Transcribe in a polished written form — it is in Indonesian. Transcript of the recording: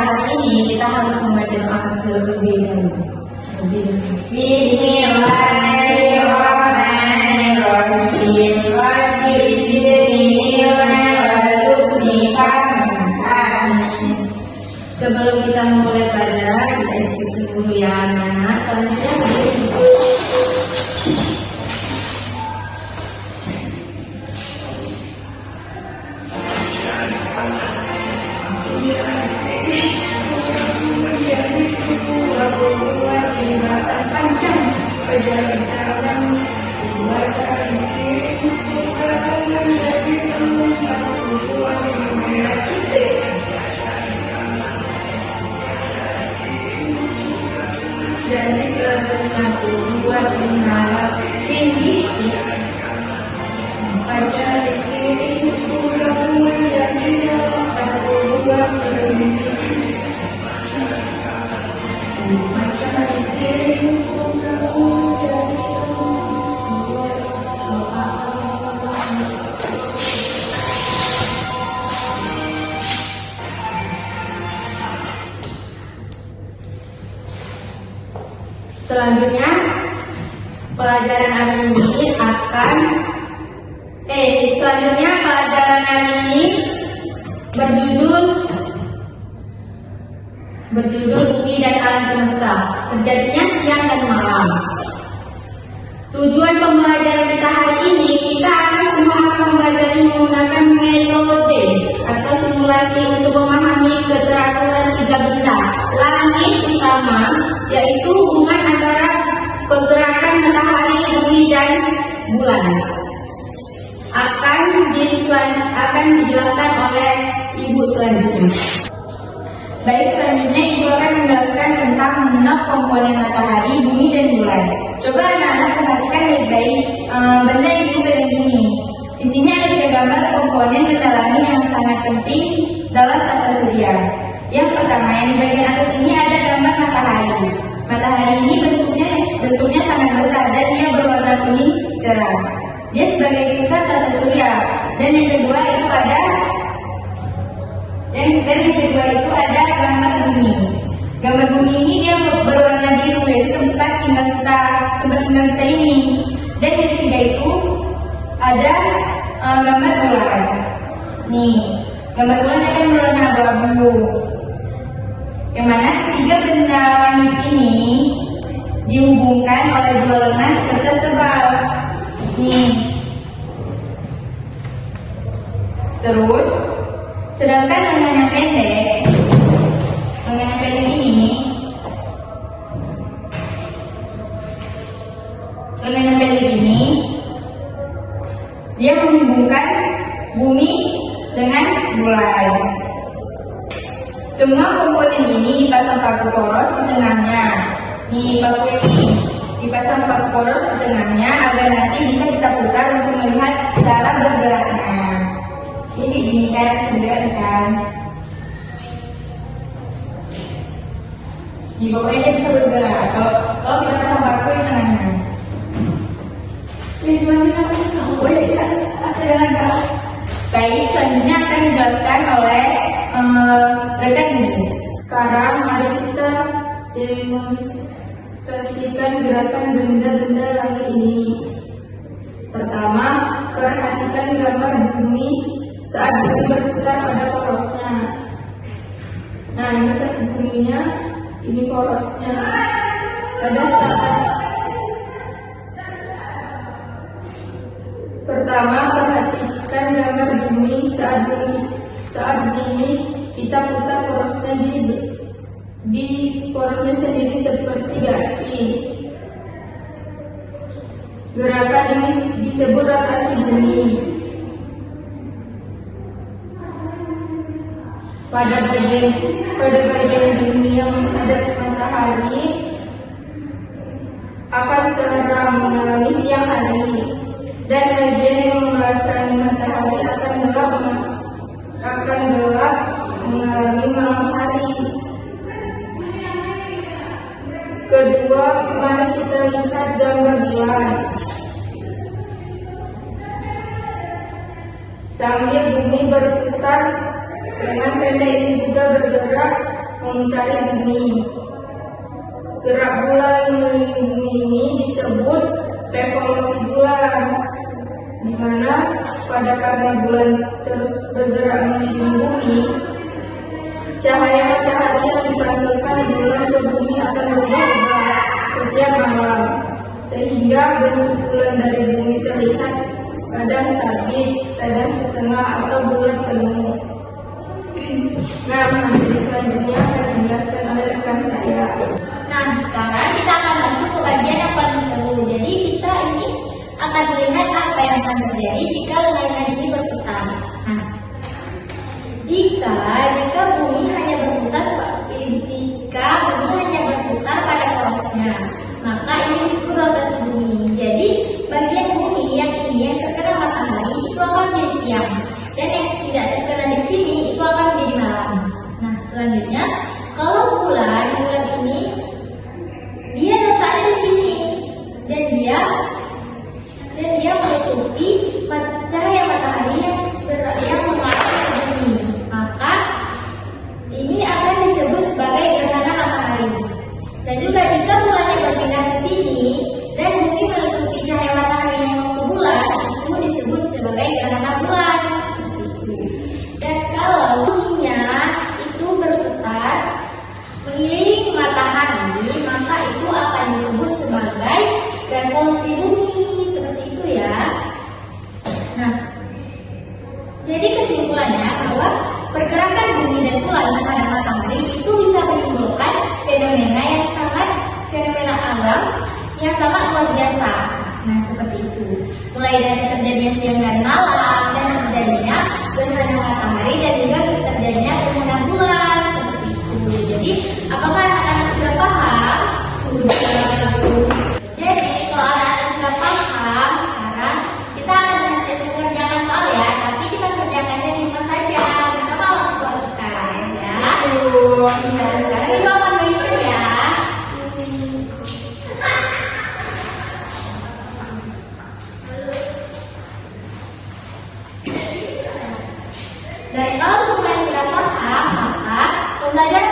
hari ini kita harus membaca doa terlebih dahulu. Bismillahirrahmanirrahim. Rabbi zidni warzuqni fahman. Sebelum kita mulai belajar, kita istighfar dulu ya anak-anak. Selanjutnya jadi kebenaku buat menolak tinggi baca dikiri kurang menjadi aku buat berhenti baca dikiri kurang menjadi selanjutnya pelajaran hari ini berjudul Bumi dan Alam Semesta, terjadinya siang dan malam. Tujuan pembelajaran kita hari ini, kita semua akan mempelajari menggunakan metode atau simulasi untuk memahami keteraturan tiga benda langit utama, yaitu hubungan antara pergerakan matahari, bumi, dan bulan. Akan dijelaskan oleh Ibu selanjutnya. Baik, selanjutnya Ibu akan menjelaskan tentang mengenal komponen matahari, bumi, dan bulan. Coba anak-anak perhatikan baik-baik benda yang Ibu pegang ini. Di sini ada 3 gambar komponen benda langit yang sangat penting dalam tata surya. Yang pertama, yang di bagian atas ini ada gambar matahari. Matahari ini bentuknya sangat besar dan dia berwarna kuning cerah. Dia sebagai pusat tata surya. Dan yang kedua itu ada gambar bumi. Gambar bumi ini dia berwarna biru, yaitu tempat tinggal kita ini. Dan yang ketiga itu ada gambar bulan. Nih, gambar bulan akan berwarna abu-abu. Yang mana ketiga benda langit ini dihubungkan oleh 2 lengan kertas tebal. Nih. Terus, sedangkan lengan yang pendek ini, dia menghubungkan bumi dengan bulan. Semua komponen ini dipasang paku poros di tengahnya. Nih, paku ini dipasang paku poros di tengahnya agar nanti bisa kita putar untuk melihat cara bergeraknya. Ini kan sebenarnya kan. Di bawahnya dia bisa bergerak. Kalau kita pasang paku di tengahnya. Baik, selanjutnya akan dijelaskan oleh rekan ini. Sekarang mari kita demonstrasikan gerakan benda-benda langit ini. Pertama, perhatikan gambar bumi saat bumi berputar pada porosnya. Nah, ini kan buminya, ini porosnya. Pada saat pertama, perhatikan gambar bumi saat bumi kita putar porosnya di porosnya sendiri seperti gasing. Gerakan ini disebut rotasi bumi. Pada bagian bumi yang menghadap matahari akan terang mengalami siang hari, dan bagian yang membelakangi matahari akan gelap mengalami malam hari. Kedua, mari kita lihat gambar bulan. Sambil bumi berputar, lengan pendek ini juga bergerak memutari bumi. Gerak bulan mengelilingi bumi ini disebut revolusi bulan, di mana karena bulan terus bergerak mengelilingi bumi, cahaya matahari yang dipantulkan bulan ke bumi akan berubah setiap malam, sehingga bentuk bulan dari bumi terlihat kadang sabit, kadang setengah atau bulan penuh. Nah, materi selanjutnya akan dijelaskan oleh rekan saya. Nah, sekarang kita akan masuk ke bagian yang paling seru. Jadi kita ini akan melihat apa yang akan terjadi jika lengan ini berputar. Nah, jika bumi hanya berputar pada porosnya, maka ini disebut rotasi bumi. Jadi bagian bumi yang terkena matahari itu akan menjadi siang, dan yang tidak terkena di sini itu akan menjadi malam. Nah, selanjutnya kalau bulan ini dia letaknya di sini, dan dia menutupi cahaya matahari yang mengarah ke bumi, maka ini akan disebut sebagai gerhana matahari. Dan juga jika bulannya berpindah ke sini dan bumi menutupi cahaya matahari yang mau ke bulan, itu disebut sebagai gerhana bulan. Seperti itu. Dan kalau buminya itu berputar mengelilingi matahari, maka itu akan disebut sebagai revolusi bumi. Seperti itu ya. Nah, jadi kesimpulannya bahwa pergerakan bumi dan bulan terhadap matahari itu bisa menimbulkan fenomena alam yang sangat luar biasa. Nah, seperti itu. Mulai dari terjadinya siang dan malam, dan terjadinya gerhana matahari, dan juga terjadinya gerhana bulan. Seperti itu. Jadi, apakah anak-anak sudah paham? Sudah. Jadi, kalau anak-anak sudah paham, sekarang kita akan mengerjakan soal ya. Tapi kita kerjakannya di rumah saja bersama orang tua kita ya. Nah, sekarang kita akan belajar ya. Dan kalau semuanya sudah paham, maka pembelajaran